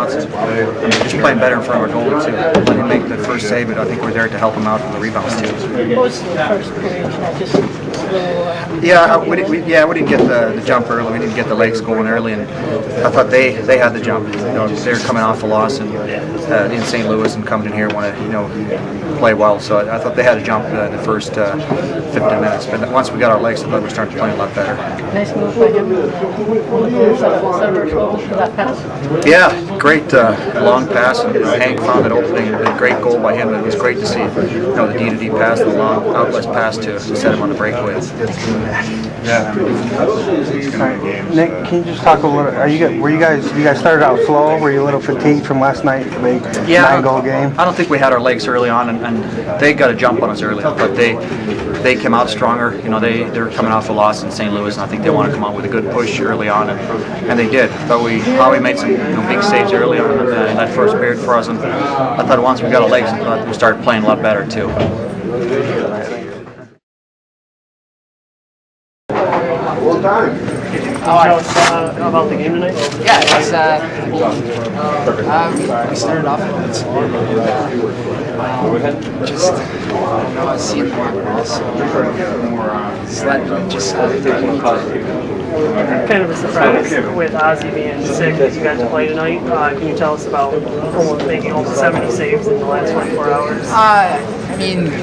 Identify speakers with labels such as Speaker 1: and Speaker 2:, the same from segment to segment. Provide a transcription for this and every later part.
Speaker 1: shots. Just playing better in front of our goalie too. Let him make the first save, but I think we're there to help him out on the rebounds too.
Speaker 2: What was the first period? Just a little.
Speaker 1: Yeah, we didn't get the jump early. We didn't get the legs going early, and I thought they had the jump. You know, they're coming off a loss in St. Louis and coming in here want to play well. So I thought they had a jump the first 15 minutes. But once we got our legs, I thought we were starting to play a lot better.
Speaker 2: Nice move by him. That pass.
Speaker 1: Yeah, great long pass, and Hank found an opening. A great goal by him. It was great to see. The D-to-D pass, the long outlet pass to set him on the breakaway.
Speaker 3: Yeah. Nick, can you just talk a little? You guys started out slow? Were you a little fatigued from last night? Big 9-goal game.
Speaker 1: I don't think we had our legs early on, and they got a jump on us early, but they came out stronger. They're coming off a loss in St. Louis, and I think they want to come out with a good push early on, and they did. But we made some big saves early on in that first period for us, and I thought once we got our legs, I thought we started playing a lot better too.
Speaker 4: How about the game tonight?
Speaker 5: Yeah, it was, we started off a bit slow. I was seeing the ball, so just
Speaker 4: Kind of a surprise with Ozzy being sick that you got to play tonight. Can you tell us about making almost 70 saves in the last 24 hours?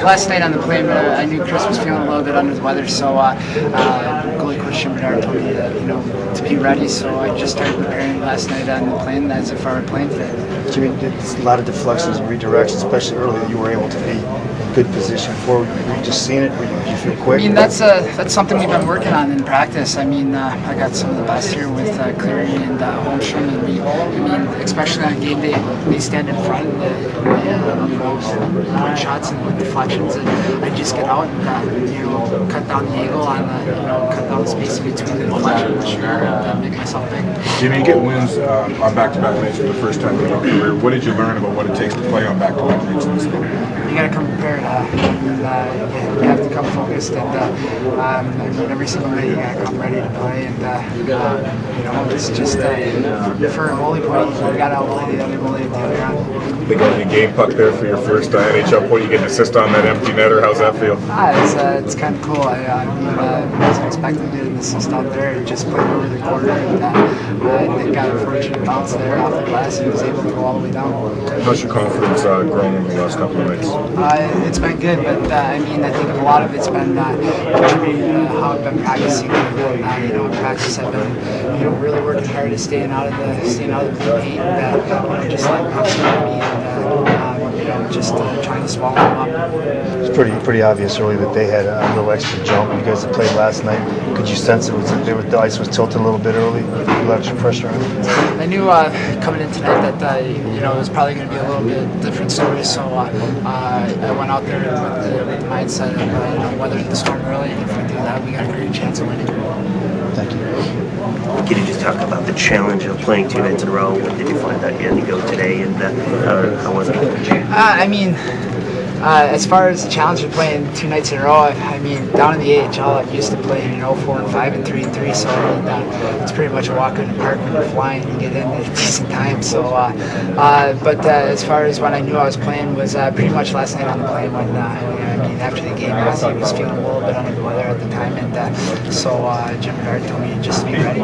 Speaker 5: Last night on the plane, I knew Chris was feeling a little bit under the weather, so goalie coach Jim told me to be ready. So I just started preparing last night on the plane as if I were playing today.
Speaker 3: Jimmy did a lot of deflections and redirections, especially early. That you were able to be in good position for. Were you just seeing it? Did you feel quick?
Speaker 5: That's something we've been working on in practice. I got some of the best here with Cleary and Holmstrom, and especially on game day, they stand in front and point shots and with deflections, and I just get out and cut down the angle on cut down the space between the deflections and make myself big.
Speaker 6: Jimmy, you get wins on back-to-back nights for the first time in your career. What did you learn about what it takes to play on back-to-back nights in this league?
Speaker 5: You got to come prepared. You have to come focused, and every single night you got to come ready to play. And it's just for a goalie point, you got to outplay the other goalie at the other end.
Speaker 6: They got you game puck there for your first NHL point. You get an assist on that empty netter. How's that feel?
Speaker 5: It's kind of cool. I wasn't expecting to get an assist out there. Just played over the corner, and Nick got a fortunate bounce there off the glass and was able to go all the way down.
Speaker 6: How's your confidence grown over the last couple of nights?
Speaker 5: It's been good, but I think a lot of it's been contributing how I've been practicing. In practice, I've been really working hard at staying out of the blue paint, and just letting pucks come to me, and just trying to swallow them up.
Speaker 3: It's pretty obvious early that they had a little extra jump. You guys that played last night, could you sense the ice was tilted a little bit early? A lot of pressure on it.
Speaker 5: I knew coming in tonight that it was probably going to be a little bit different story. So I went out there with the mindset of weathering the storm early, and if we do that, we got a great chance of winning.
Speaker 3: Thank you.
Speaker 7: Can you just talk about the challenge of playing 2 nights in a row? When did you find that you had to go today, and how was it?
Speaker 5: As far as the challenge of playing 2 nights in a row, down in the AHL, I used to play 4 and 5 and 3 and 3. So it's pretty much a walk in the park when you're flying and get in at a decent time. So, but as far as when I knew I was playing was pretty much last night on the plane when after the game, Ozzy was feeling a little bit under the weather at the time, and so Jim told me just to be ready.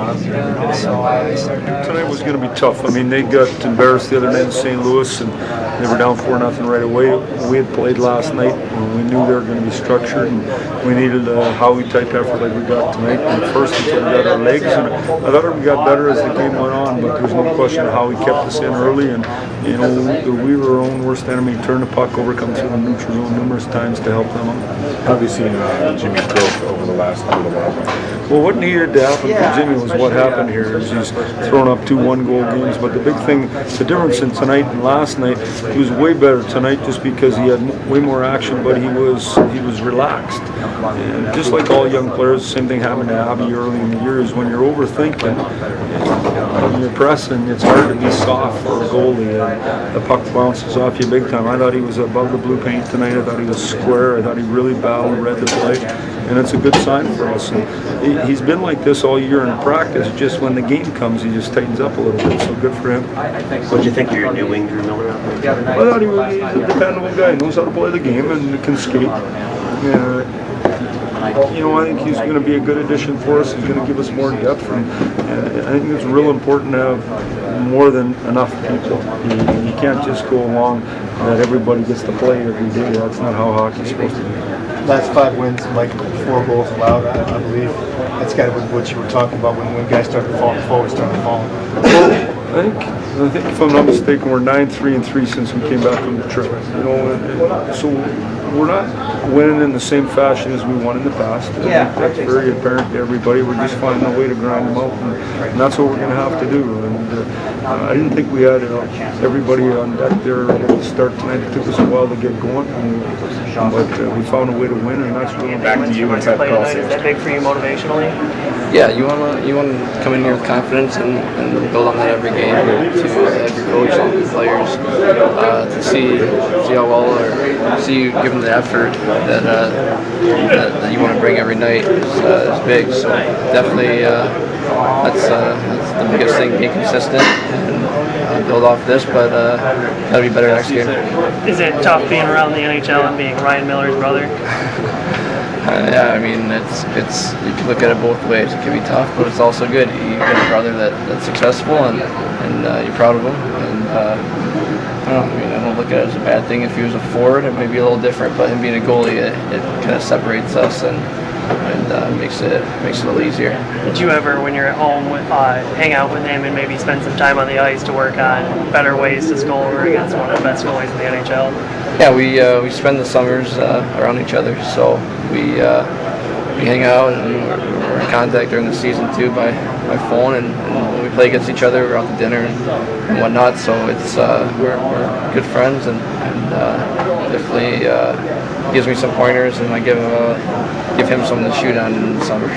Speaker 5: So I started.
Speaker 8: Tonight was going to be tough. They got embarrassed the other night in St. Louis, and they were down 4-0 right away. We had played last night, and we knew they were going to be structured, and we needed a Howie type effort like we got tonight. And first until we got our legs, and I thought we got better as the game went on, but there's no question how he kept us in early, and we were our own worst enemy. Turn the puck over, come through the neutral zone numerous times to help them out.
Speaker 6: How have you seen Jimmy's growth over the last little while?
Speaker 8: Well, what needed to happen for Jimmy was what happened here. Is he's thrown up 2 one-goal games, but the big thing, the difference in tonight and last night, he was way better tonight just because he had way more action, but he was relaxed. And just like all young players, the same thing happened to Abby early in the year. Is when you're overthinking, when you're pressing, it's hard to be soft for a goalie. The puck bounces off you big time. I thought he was above the blue paint tonight. I thought he was square. I thought he really battled, read the play. and it's a good sign for us. And he's been like this all year in practice. Just when the game comes, he just tightens up a little bit. So good for him.
Speaker 7: What did you think of your new wing, Drew Miller?
Speaker 8: I thought he's a dependable guy. He knows how to play the game and can skate. I think he's going to be a good addition for us. He's going to give us more depth, and I think it's real important to have more than enough people. You can't just go along that everybody gets to play every day. That's not how hockey's supposed to be.
Speaker 9: Last 5 wins, Mike, 4 goals allowed, I believe. That's kind of what you were talking about when guys started to fall, forward started to fall.
Speaker 8: I think if I'm not mistaken, we're 9-3-3 since we came back from the trip. And so we're not winning in the same fashion as we won in the past. I think that's very apparent to everybody. We're just finding a way to grind them out, and that's what we're going to have to do. And I didn't think we had everybody on deck there ready to start tonight. It took us a while to get going, but we found a way to win, and that's really
Speaker 6: Back to you inside the call.
Speaker 4: Is that big for you motivationally?
Speaker 10: Yeah, you want to come in here with confidence and build on that every game. To have your coach and your players to see how well or see you give them the effort that you want to bring every night is big. So definitely that's the biggest thing, being consistent and build off this, but gotta be better next year.
Speaker 4: Is it tough being around the NHL and being Ryan Miller's brother?
Speaker 10: Yeah, I mean, it's you can look at it both ways. It can be tough, but it's also good. You get a brother that's successful, and you're proud of him. And I don't look at it as a bad thing. If he was a forward, it may be a little different. But him being a goalie, it kind of separates us and makes it a little easier.
Speaker 4: Did you ever, when you're at home, hang out with him and maybe spend some time on the ice to work on better ways to score against one of the best goalies in the NHL?
Speaker 10: Yeah, we spend the summers around each other, so we hang out, and we're in contact during the season too by phone, and when we play against each other, we're out to dinner and whatnot. So it's we're good friends, and definitely gives me some pointers, and I give him something to shoot on in the summer.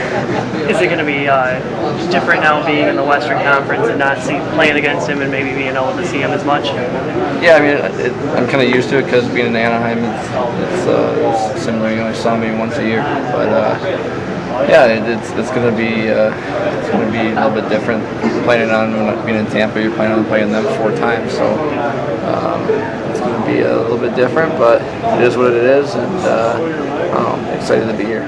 Speaker 4: Is it going to be different now being in the Western Conference and not playing against him and maybe being able to see him as much?
Speaker 10: Yeah, I mean, I'm kind of used to it because being in Anaheim, it's similar. I saw me once a year, but yeah, it's going to be a little bit different. Playing on being in Tampa, you're planning on playing them 4 times, so it's going to be a little bit different, but it is what it is, and I'm excited to be here.